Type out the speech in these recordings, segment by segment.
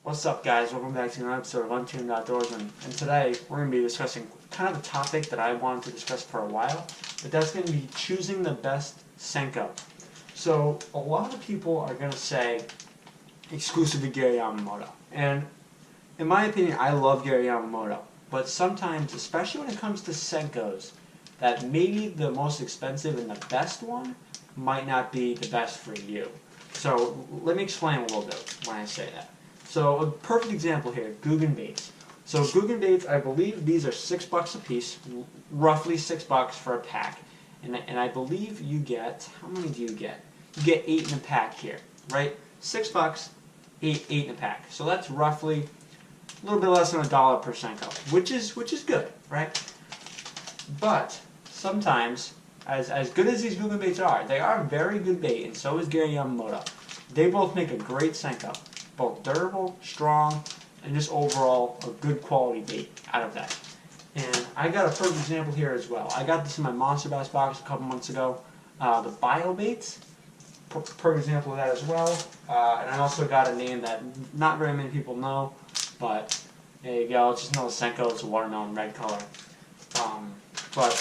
What's up, guys? Welcome back to another episode of Untuned Outdoors, and today we're going to be discussing kind of a topic that I wanted to discuss for a while, but that's going to be choosing the best Senko. So a lot of people are going to say exclusive to Gary Yamamoto, and in my opinion, I love Gary Yamamoto, but sometimes, especially when it comes to Senkos, that maybe the most expensive and the best one might not be the best for you. So let me explain a little bit when I say that. So a perfect example here, Guggen baits. So Guggen baits, I believe these are $6 a piece, roughly $6 for a pack. And I believe you get, how many do you get? You get 8 in a pack here, right? $6, 8 in a pack. So that's roughly a little bit less than $1 per Senko, which is good, right? But sometimes, as good as these Guggen baits are, they are a very good bait, and so is Gary Yamamoto. They both make a great Senko. Both durable, strong, and just overall a good quality bait out of that. And I got a perfect example here as well. I got this in my MONSTERBASS box a couple months ago. The bio baits, perfect example of that as well. And I also got a name that not very many people know, but there you go. It's just another Senko. It's a watermelon red color. But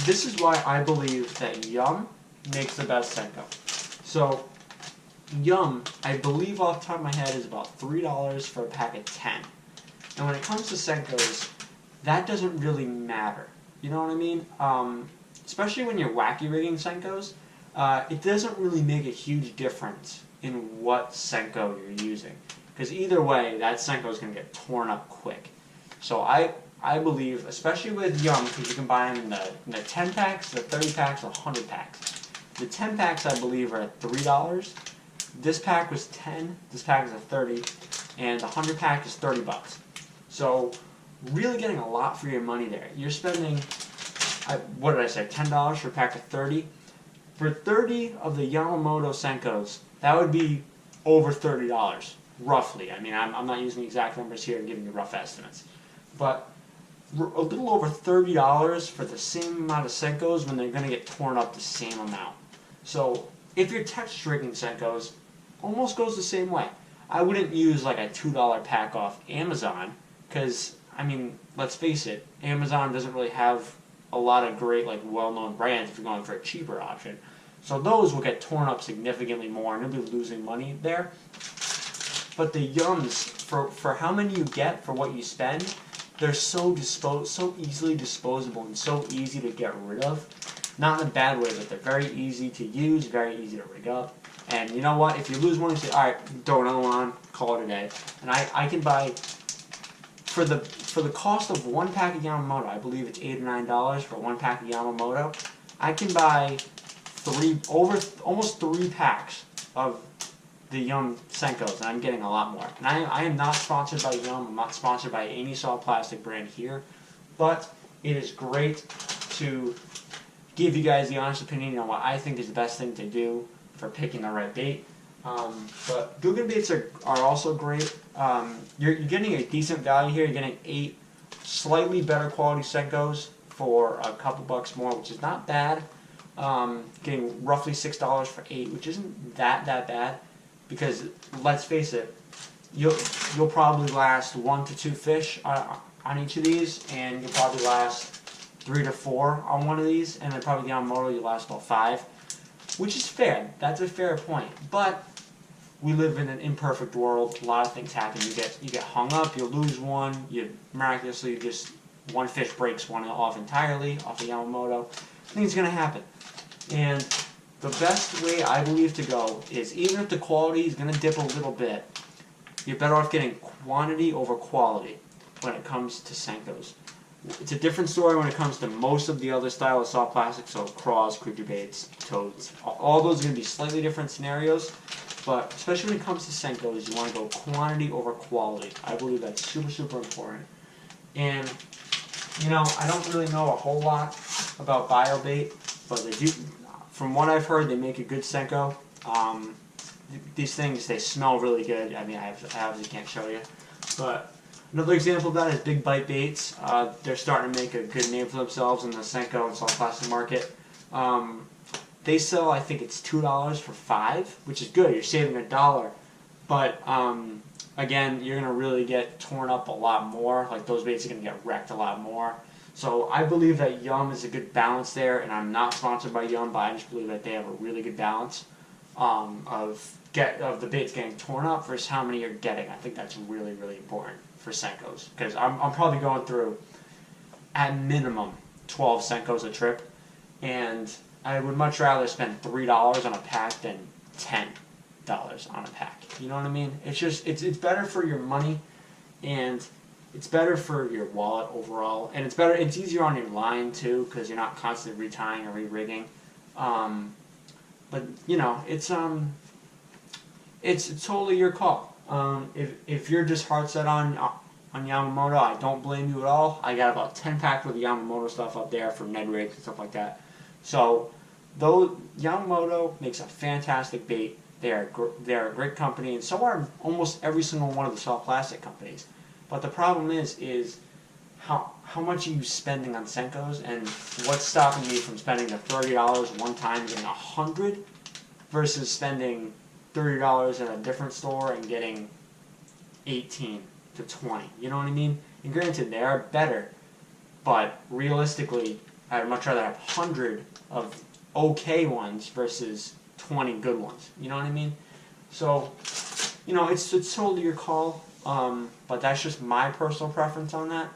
this is why I believe that Yum makes the best Senko. So Yum, I believe off the top of my head, is about $3 for a pack of 10. And when it comes to Senkos, that doesn't really matter. You know what I mean? Especially when you're wacky rigging Senkos, it doesn't really make a huge difference in what Senko you're using. Because either way, that Senko is going to get torn up quick. So I believe, especially with Yum, because you can buy them in the 10 packs, the 30 packs, or 100 packs. The 10 packs, I believe, are at $3. This pack was 10, this pack is a 30, and the 100 pack is $30. So really getting a lot for your money there. You're spending, what did I say, $10 for a pack of 30? For 30 of the Yamamoto Senkos, that would be over $30, roughly. I mean, I'm not using the exact numbers here and giving you rough estimates. But a little over $30 for the same amount of Senkos when they're going to get torn up the same amount. So if you're texture rigging Senkos, almost goes the same way. I wouldn't use like a $2 pack off Amazon because, I mean, let's face it, Amazon doesn't really have a lot of great, like, well-known brands if you're going for a cheaper option. So those will get torn up significantly more and you'll be losing money there. But the Yums, for how many you get for what you spend, they're so easily disposable and so easy to get rid of. Not in a bad way, but they're very easy to use, very easy to rig up. And you know what? If you lose one, you say, alright, throw another one on, call it a day. And I can buy, for the cost of one pack of Yamamoto, I believe it's $8 or $9 for one pack of Yamamoto, I can buy almost 3 packs of the Yum Senkos, and I'm getting a lot more. And I am not sponsored by Yum, I'm not sponsored by any solid plastic brand here, but it is great to give you guys the honest opinion on what I think is the best thing to do for picking the right bait. But Guggen baits are also great. You're getting a decent value here. You're getting 8 slightly better quality Senkos for a couple bucks more, which is not bad. Getting roughly $6 for 8, which isn't that bad, because let's face it, you'll probably last 1 to 2 fish on each of these, and you'll probably last 3 to 4 on one of these, and then probably the Yamamoto you last about 5, which is fair. That's a fair point. But we live in an imperfect world. A lot of things happen. You get hung up. You lose one. You miraculously just one fish breaks one off entirely off the Yamamoto. Things gonna happen. And the best way I believe to go is, even if the quality is gonna dip a little bit, you're better off getting quantity over quality when it comes to Senkos. It's a different story when it comes to most of the other style of soft plastic, so craws, creature baits, toads. All those are going to be slightly different scenarios, but especially when it comes to Senkos, you want to go quantity over quality. I believe that's super important. And, you know, I don't really know a whole lot about BioBait, but they do, from what I've heard, they make a good Senko. These things, they smell really good. I mean, I obviously can't show you, but another example of that is Big Bite Baits. They're starting to make a good name for themselves in the Senko and soft plastic market. They sell, I think it's $2 for 5, which is good. You're saving $1. But again, you're going to really get torn up a lot more. Like those baits are going to get wrecked a lot more. So I believe that Yum is a good balance there, and I'm not sponsored by Yum, but I just believe that they have a really good balance of the baits getting torn up versus how many you're getting. I think that's really, really important for Senkos, because I'm probably going through, at minimum, 12 Senkos a trip, and I would much rather spend $3 on a pack than $10 on a pack. You know what I mean? It's just it's better for your money, and it's better for your wallet overall, and it's easier on your line too, because you're not constantly retying or re-rigging. But you know, it's totally your call. If you're just hard set on Yamamoto, I don't blame you at all. I got about 10 packs with Yamamoto stuff up there for Ned rigs and stuff like that. So, though Yamamoto makes a fantastic bait, they're a great company, and so are almost every single one of the soft plastic companies. But the problem is how much are you spending on Senkos, and what's stopping me from spending the $30 one time and getting 100 versus spending $30 at a different store and getting 18 to 20. You know what I mean? And granted, they are better, but realistically, I'd much rather have 100 of okay ones versus 20 good ones. You know what I mean? So, you know, it's totally your call. But that's just my personal preference on that.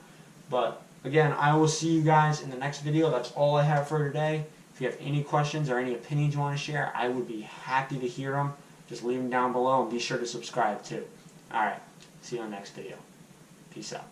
But again, I will see you guys in the next video. That's all I have for today. If you have any questions or any opinions you want to share, I would be happy to hear them. Just leave them down below, and be sure to subscribe too. Alright, see you on the next video. Peace out.